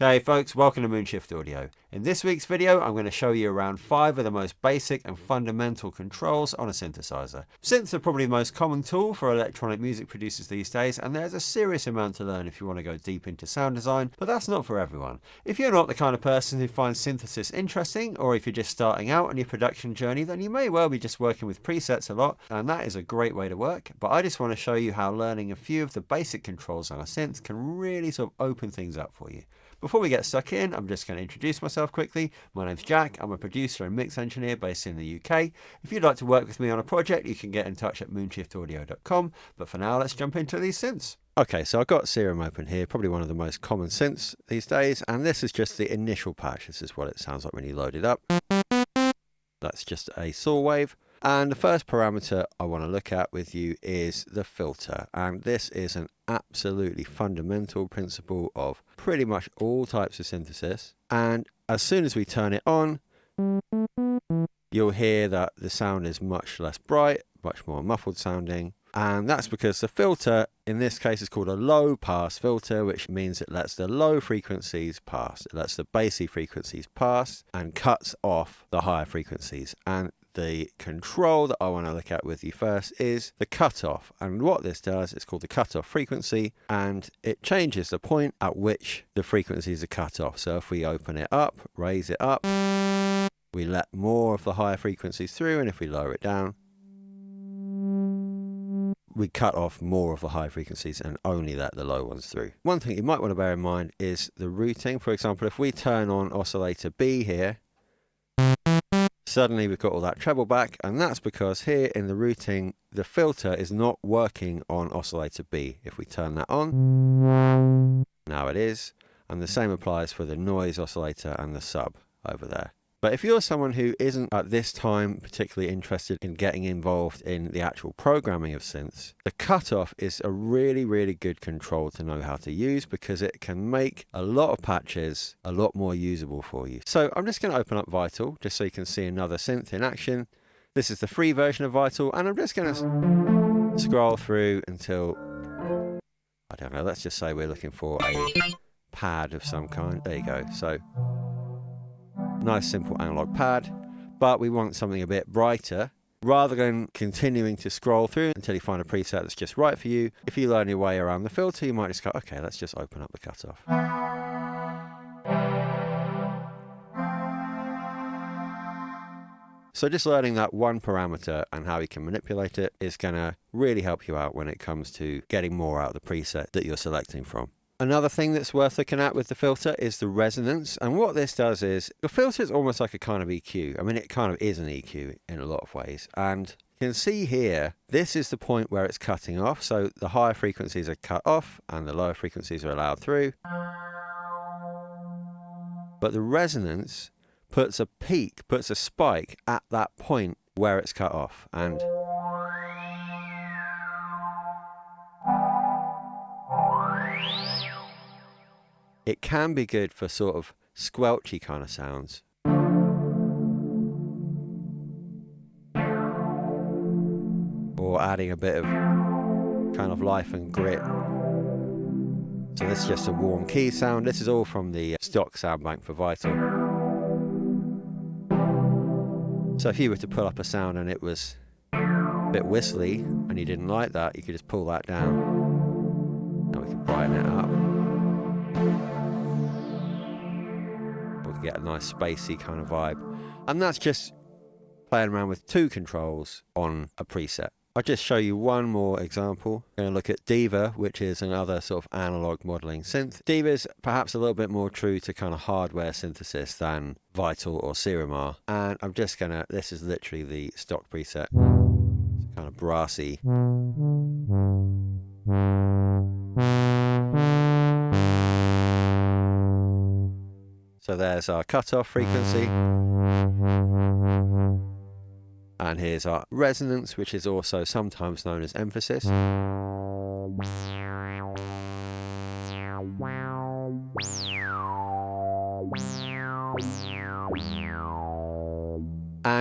Hey folks, welcome to Moonshift Audio. In this week's video, I'm going to show you around 5 of the most basic and fundamental controls on a synthesizer. Synths are probably the most common tool for electronic music producers these days, and there's a serious amount to learn if you want to go deep into sound design, but that's not for everyone. If you're not the kind of person who finds synthesis interesting, or if you're just starting out on your production journey, then you may well be just working with presets a lot, and that is a great way to work, but I just want to show you how learning a few of the basic controls on a synth can really sort of open things up for you. Before we get stuck in, I'm just going to introduce myself quickly. My name's Jack. I'm a producer and mix engineer based in the UK. If you'd like to work with me on a project, you can get in touch at moonshiftaudio.com. But for now, let's jump into these synths. Okay, so I've got Serum open here, probably one of the most common synths these days. And this is just the initial patch. This is what it sounds like when you load it up. That's just a saw wave. And the first parameter I want to look at with you is the filter. And this is an absolutely fundamental principle of pretty much all types of synthesis. And as soon as we turn it on, you'll hear that the sound is much less bright, much more muffled sounding. And that's because the filter, in this case, is called a low pass filter, which means it lets the low frequencies pass. It lets the bassy frequencies pass and cuts off the higher frequencies. And the control that I want to look at with you first is the cutoff. And what this does is called the cutoff frequency, and it changes the point at which the frequencies are cut off. So if we open it up, raise it up, we let more of the higher frequencies through, and if we lower it down, we cut off more of the high frequencies and only let the low ones through. One thing you might want to bear in mind is the routing. For example, if we turn on oscillator B here, suddenly we've got all that treble back, and that's because here in the routing, the filter is not working on oscillator B. If we turn that on, now it is, and the same applies for the noise oscillator and the sub over there. But if you're someone who isn't at this time particularly interested in getting involved in the actual programming of synths, the cutoff is a really, really good control to know how to use because it can make a lot of patches a lot more usable for you. So I'm just going to open up Vital just so you can see another synth in action. This is the free version of Vital, and I'm just going to scroll through until, I don't know, let's just say we're looking for a pad of some kind. There you go. So nice simple analog pad, but we want something a bit brighter. Rather than continuing to scroll through until you find a preset that's just right for you, if you learn your way around the filter, you might just go, okay, let's just open up the cutoff. So just learning that one parameter and how you can manipulate it is going to really help you out when it comes to getting more out of the preset that you're selecting from. Another thing that's worth looking at with the filter is the resonance. And what this does is, the filter is almost like a kind of EQ. I mean, it kind of is an EQ in a lot of ways. And you can see here, this is the point where it's cutting off. So the higher frequencies are cut off and the lower frequencies are allowed through. But the resonance puts a peak, puts a spike at that point where it's cut off. And it can be good for sort of squelchy kind of sounds. Or adding a bit of kind of life and grit. So this is just a warm key sound. This is all from the stock sound bank for Vital. So if you were to pull up a sound and it was a bit whistly and you didn't like that, you could just pull that down. And we can brighten it up. Get a nice spacey kind of vibe, and that's just playing around with two controls on a preset. I'll just show you one more example. I'm going to look at Diva, which is another sort of analog modeling synth. Diva is perhaps a little bit more true to kind of hardware synthesis than Vital or Serum are, and I'm just gonna, this is literally the stock preset. It's kind of brassy. So there's our cutoff frequency. And here's our resonance, which is also sometimes known as emphasis. And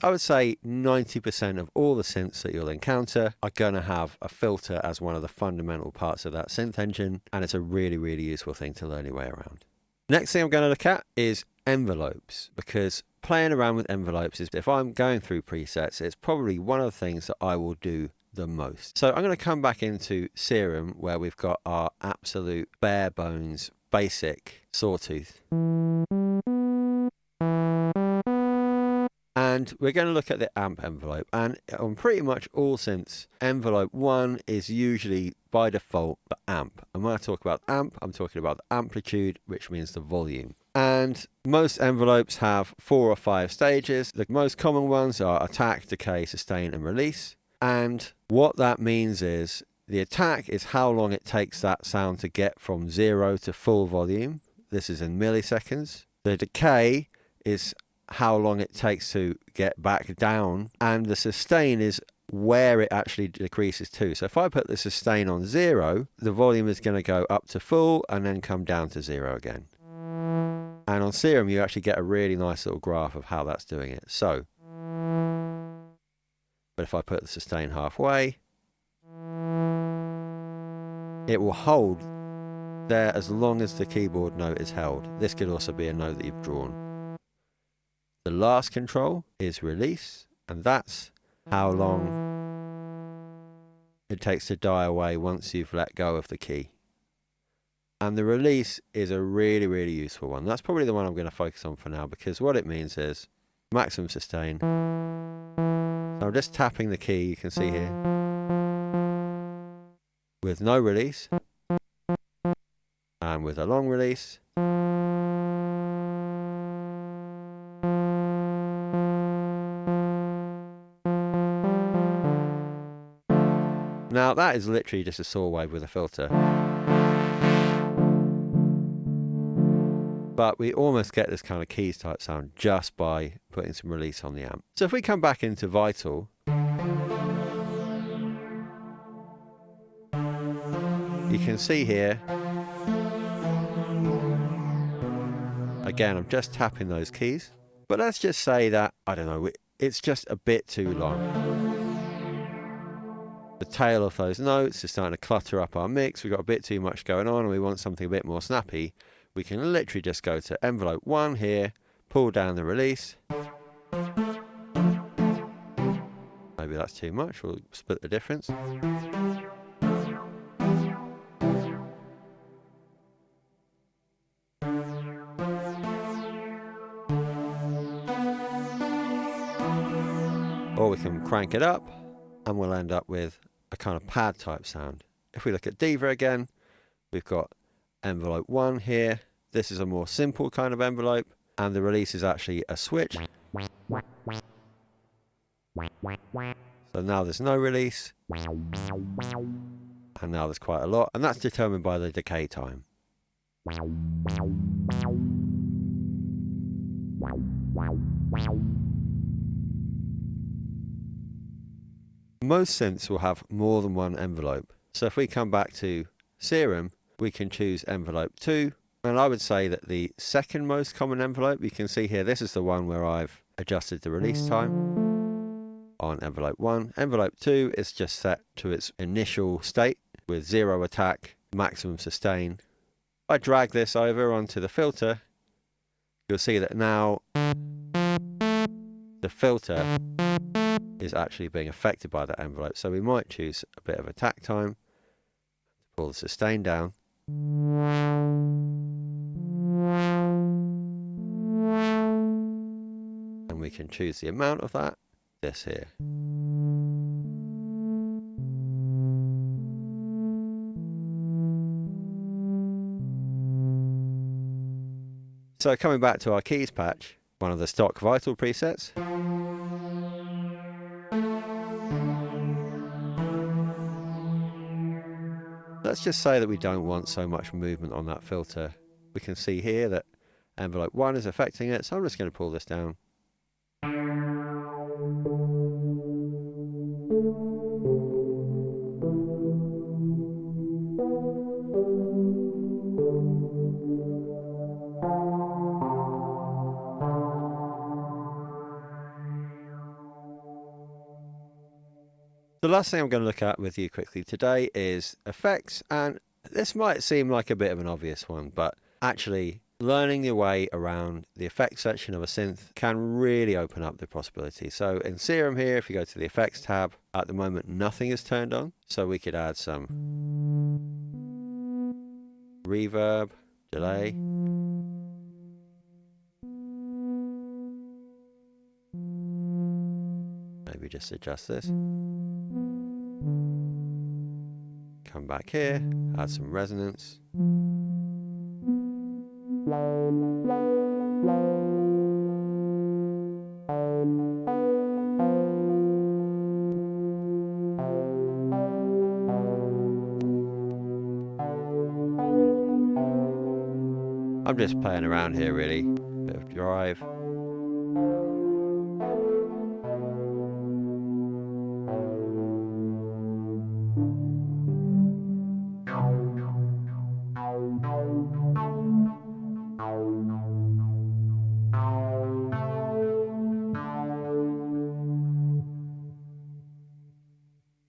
I would say 90% of all the synths that you'll encounter are going to have a filter as one of the fundamental parts of that synth engine, and it's a really, really useful thing to learn your way around. Next thing I'm going to look at is envelopes, because playing around with envelopes is, if I'm going through presets, it's probably one of the things that I will do the most. So I'm going to come back into Serum, where we've got our absolute bare bones basic sawtooth. And we're going to look at the amp envelope, and on pretty much all synths, envelope 1 is usually by default the amp. And when I talk about amp, I'm talking about the amplitude, which means the volume. And most envelopes have 4 or 5 stages. The most common ones are attack, decay, sustain, and release. And what that means is the attack is how long it takes that sound to get from 0 to full volume. This is in milliseconds. The decay is how long it takes to get back down, and the sustain is where it actually decreases to. So if I put the sustain on 0, the volume is going to go up to full and then come down to 0 again. And on Serum you actually get a really nice little graph of how that's doing it. So, but if I put the sustain halfway, it will hold there as long as the keyboard note is held. This could also be a note that you've drawn. The last control is release, and that's how long it takes to die away once you've let go of the key. And the release is a really, really useful one. That's probably the one I'm going to focus on for now, because what it means is maximum sustain. So I'm just tapping the key, you can see here, with no release, and with a long release. Now that is literally just a saw wave with a filter. But we almost get this kind of keys type sound just by putting some release on the amp. So if we come back into Vital, you can see here, again, I'm just tapping those keys. But let's just say that, I don't know, it's just a bit too long. The tail of those notes is starting to clutter up our mix. We've got a bit too much going on and we want something a bit more snappy. We can literally just go to envelope 1 here, pull down the release. Maybe that's too much, we'll split the difference. Or we can crank it up and we'll end up with a kind of pad type sound. If we look at Diva again, we've got envelope 1 here. This is a more simple kind of envelope, and the release is actually a switch. So now there's no release, and now there's quite a lot, and that's determined by the decay time. Most synths will have more than one envelope. So if we come back to Serum, we can choose envelope 2. And I would say that the second most common envelope, you can see here, this is the one where I've adjusted the release time on envelope 1. Envelope 2 is just set to its initial state with 0 attack, maximum sustain. If I drag this over onto the filter, you'll see that now the filter is actually being affected by that envelope. So we might choose a bit of attack time, pull the sustain down. And we can choose the amount of that, this here. So coming back to our keys patch, one of the stock Vital presets. Let's just say that we don't want so much movement on that filter. We can see here that envelope 1 is affecting it, so I'm just going to pull this down. The last thing I'm going to look at with you quickly today is effects, and this might seem like a bit of an obvious one, but actually learning your way around the effects section of a synth can really open up the possibilities. So in Serum here, if you go to the effects tab, at the moment nothing is turned on, so we could add some reverb, delay, maybe just adjust this, come back here, add some resonance. I'm just playing around here really, bit of drive.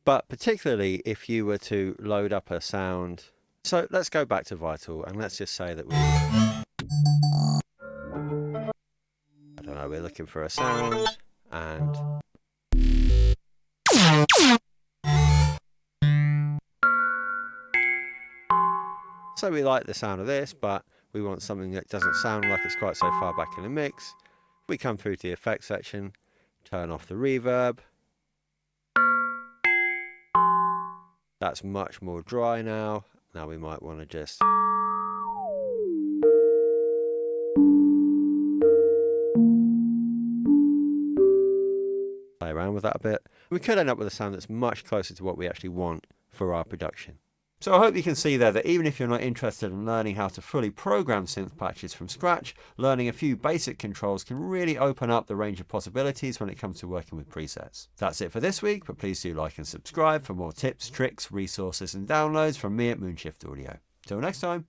But particularly if you were to load up a sound. So let's go back to Vital and let's just say that I don't know, we're looking for a sound and so we like the sound of this, but we want something that doesn't sound like it's quite so far back in the mix. We come through to the effects section, turn off the reverb. That's much more dry now. Now we might want to just play around with that a bit. We could end up with a sound that's much closer to what we actually want for our production. So I hope you can see there that even if you're not interested in learning how to fully program synth patches from scratch, learning a few basic controls can really open up the range of possibilities when it comes to working with presets. That's it for this week, but please do like and subscribe for more tips, tricks, resources and downloads from me at Moonshift Audio. Till next time.